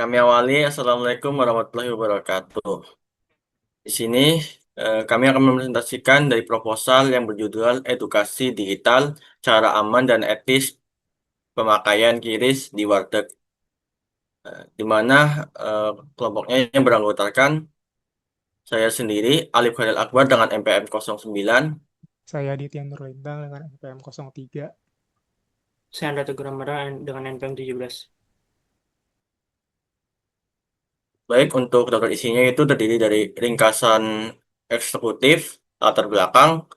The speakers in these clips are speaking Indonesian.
Kami awali, Assalamualaikum warahmatullahi wabarakatuh. Di sini kami akan mempresentasikan dari proposal yang berjudul Edukasi Digital, Cara Aman dan Etis Pemakaian QRIS di Warteg, di mana kelompoknya yang beranggotakan saya sendiri, Alif Khairil Akbar dengan NPM 09. Saya Ditya Nurlintang dengan NPM 03. Saya Anda Teguh Ramadan dengan NPM 17. Baik, untuk daftar isinya itu terdiri dari ringkasan eksekutif, latar belakang,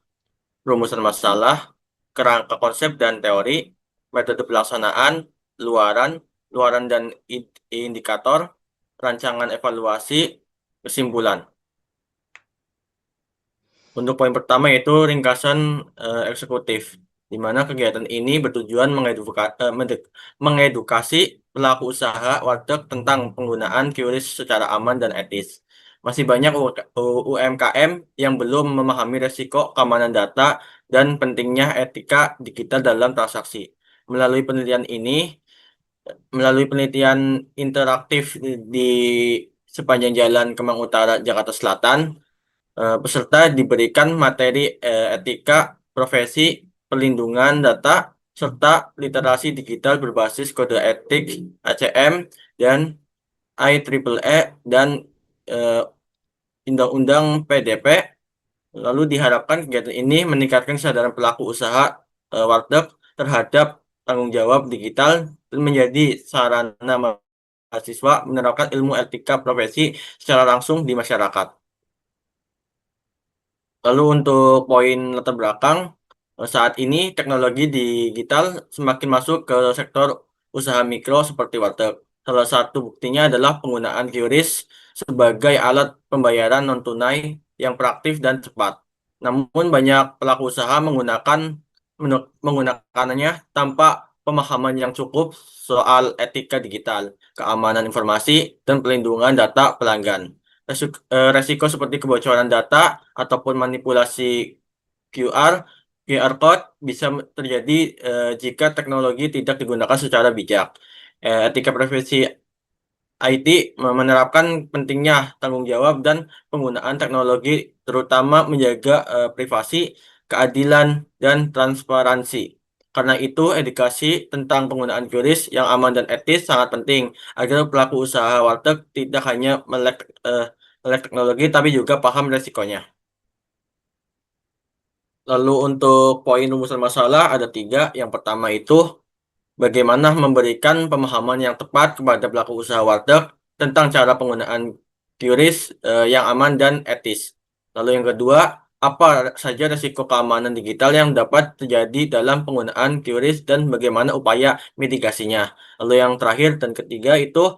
rumusan masalah, kerangka konsep dan teori, metode pelaksanaan, luaran, luaran dan indikator, rancangan evaluasi, kesimpulan. Untuk poin pertama yaitu ringkasan eksekutif, di mana kegiatan ini bertujuan mengedukasi pelaku usaha warteg tentang penggunaan QRIS secara aman dan etis. Masih banyak UMKM yang belum memahami resiko keamanan data dan pentingnya etika digital dalam transaksi. Melalui penelitian ini, melalui penelitian interaktif di sepanjang Jalan Kemang Utara, Jakarta Selatan, peserta diberikan materi etika, profesi, perlindungan data, serta literasi digital berbasis kode etik ACM dan IEEE dan eh, Undang-Undang PDP. Lalu diharapkan kegiatan ini meningkatkan kesadaran pelaku usaha warteg terhadap tanggung jawab digital dan menjadi sarana mahasiswa menerapkan ilmu etika profesi secara langsung di masyarakat. Lalu untuk poin latar belakang, saat ini teknologi digital semakin masuk ke sektor usaha mikro seperti warteg. Salah satu buktinya adalah penggunaan QRIS sebagai alat pembayaran non-tunai yang praktis dan cepat. Namun banyak pelaku usaha menggunakannya tanpa pemahaman yang cukup soal etika digital, keamanan informasi, dan pelindungan data pelanggan. Resiko seperti kebocoran data ataupun manipulasi QR, QR code bisa terjadi jika teknologi tidak digunakan secara bijak. Etika profesi IT menerapkan pentingnya tanggung jawab dan penggunaan teknologi, terutama menjaga privasi, keadilan, dan transparansi. Karena itu, edukasi tentang penggunaan QRIS yang aman dan etis sangat penting agar pelaku usaha warteg tidak hanya melek teknologi, tapi juga paham resikonya. Lalu untuk poin rumusan masalah ada tiga. Yang pertama itu bagaimana memberikan pemahaman yang tepat kepada pelaku usaha warteg tentang cara penggunaan QRIS yang aman dan etis. Lalu yang kedua, apa saja risiko keamanan digital yang dapat terjadi dalam penggunaan QRIS dan bagaimana upaya mitigasinya. Lalu yang terakhir dan ketiga itu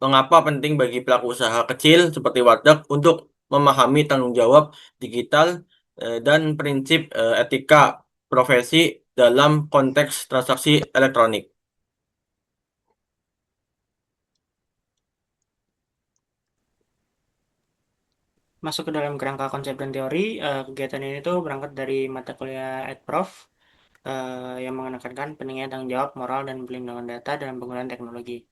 mengapa penting bagi pelaku usaha kecil seperti warteg untuk memahami tanggung jawab digital dan prinsip etika profesi dalam konteks transaksi elektronik. Masuk ke dalam kerangka konsep dan teori, kegiatan ini tuh berangkat dari mata kuliah EdProf yang menekankan pentingnya tanggung jawab moral dan pelindungan data dalam penggunaan teknologi.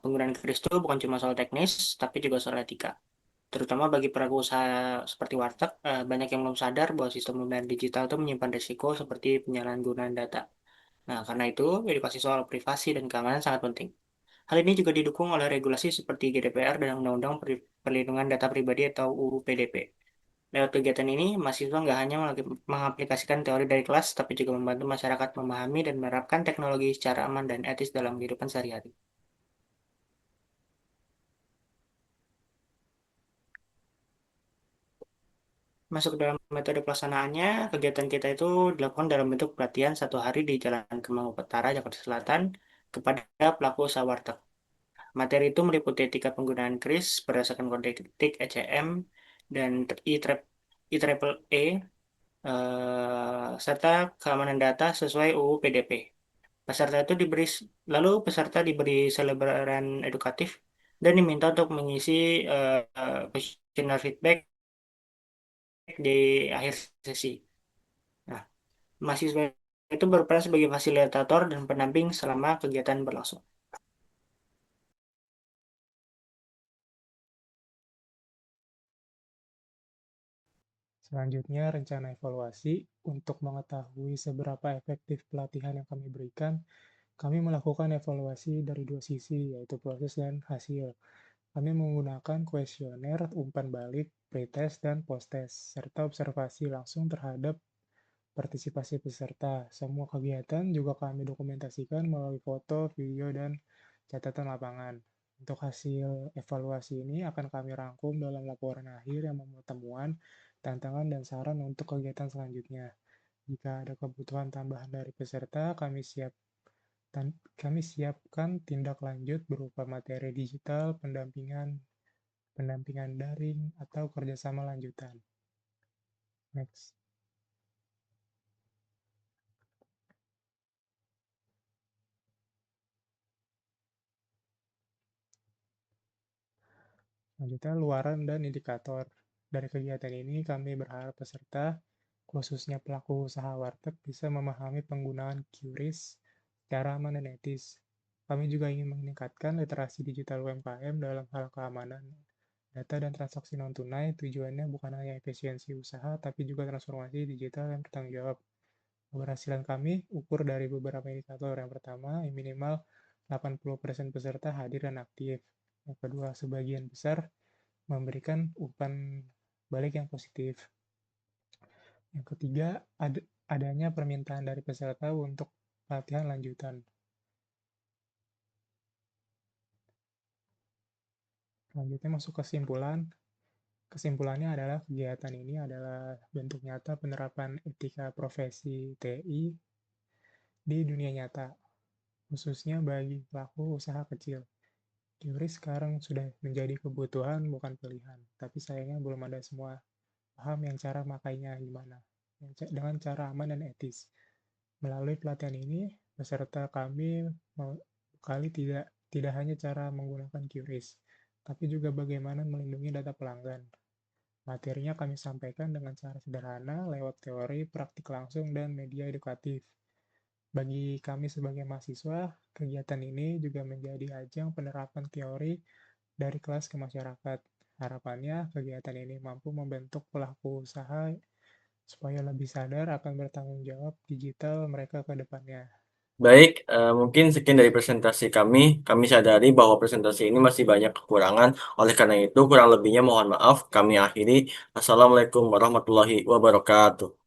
Penggunaan kris itu bukan cuma soal teknis, tapi juga soal etika. Terutama bagi pelaku usaha seperti warteg, banyak yang belum sadar bahwa sistem pembayaran digital itu menyimpan risiko seperti penyalahgunaan data. Nah, karena itu, edukasi soal privasi dan keamanan sangat penting. Hal ini juga didukung oleh regulasi seperti GDPR dan Undang-Undang Perlindungan Data Pribadi atau UU PDP. Lewat kegiatan ini, mahasiswa nggak hanya mengaplikasikan teori dari kelas, tapi juga membantu masyarakat memahami dan menerapkan teknologi secara aman dan etis dalam kehidupan sehari-hari. Masuk ke dalam metode pelaksanaannya, kegiatan kita itu dilakukan dalam bentuk pelatihan 1 hari di Jalan Kemang Utara, Jakarta Selatan, kepada pelaku usaha warteg. Materi itu meliputi etika penggunaan kris berdasarkan kode etik ECM dan IEEE, serta keamanan data sesuai UU PDP. Peserta itu peserta diberi selebaran edukatif dan diminta untuk mengisi kuesioner feedback di akhir sesi. Nah, mahasiswa itu berperan sebagai fasilitator dan pendamping selama kegiatan berlangsung. Selanjutnya, rencana evaluasi. Untuk mengetahui seberapa efektif pelatihan yang kami berikan, kami melakukan evaluasi dari dua sisi, yaitu proses dan hasil. Kami menggunakan kuesioner, umpan balik, pretest, dan post-test, serta observasi langsung terhadap partisipasi peserta. Semua kegiatan juga kami dokumentasikan melalui foto, video, dan catatan lapangan. Untuk hasil evaluasi ini akan kami rangkum dalam laporan akhir yang memuat temuan, tantangan, dan saran untuk kegiatan selanjutnya. Jika ada kebutuhan tambahan dari peserta, kami siapkan tindak lanjut berupa materi digital, pendampingan, pendampingan daring, atau kerjasama lanjutan. Next. Selanjutnya, luaran dan indikator. Dari kegiatan ini, kami berharap peserta, khususnya pelaku usaha warteg, bisa memahami penggunaan QRIS secara aman dan etis. Kami juga ingin meningkatkan literasi digital UMKM dalam hal keamanan data dan transaksi non-tunai. Tujuannya bukan hanya efisiensi usaha, tapi juga transformasi digital yang bertanggung jawab. Keberhasilan kami ukur dari beberapa indikator. Yang pertama, minimal 80% peserta hadir dan aktif. Yang kedua, sebagian besar memberikan umpan balik yang positif. Yang ketiga, adanya permintaan dari peserta untuk pelatihan lanjutan. Selanjutnya masuk kesimpulan. Kesimpulannya adalah kegiatan ini adalah bentuk nyata penerapan etika profesi TI di dunia nyata, khususnya bagi pelaku usaha kecil. QRIS sekarang sudah menjadi kebutuhan bukan pilihan, tapi sayangnya belum ada semua paham yang cara makainya gimana, dengan cara aman dan etis. Melalui pelatihan ini, peserta kami kali tidak hanya cara menggunakan QRIS, tapi juga bagaimana melindungi data pelanggan. Materinya kami sampaikan dengan cara sederhana, lewat teori, praktik langsung, dan media edukatif. Bagi kami sebagai mahasiswa, kegiatan ini juga menjadi ajang penerapan teori dari kelas ke masyarakat. Harapannya, kegiatan ini mampu membentuk pelaku usaha supaya lebih sadar akan bertanggung jawab digital mereka ke depannya. Baik, mungkin sekian dari presentasi kami. Kami sadari bahwa presentasi ini masih banyak kekurangan. Oleh karena itu, kurang lebihnya mohon maaf. Kami akhiri. Assalamualaikum warahmatullahi wabarakatuh.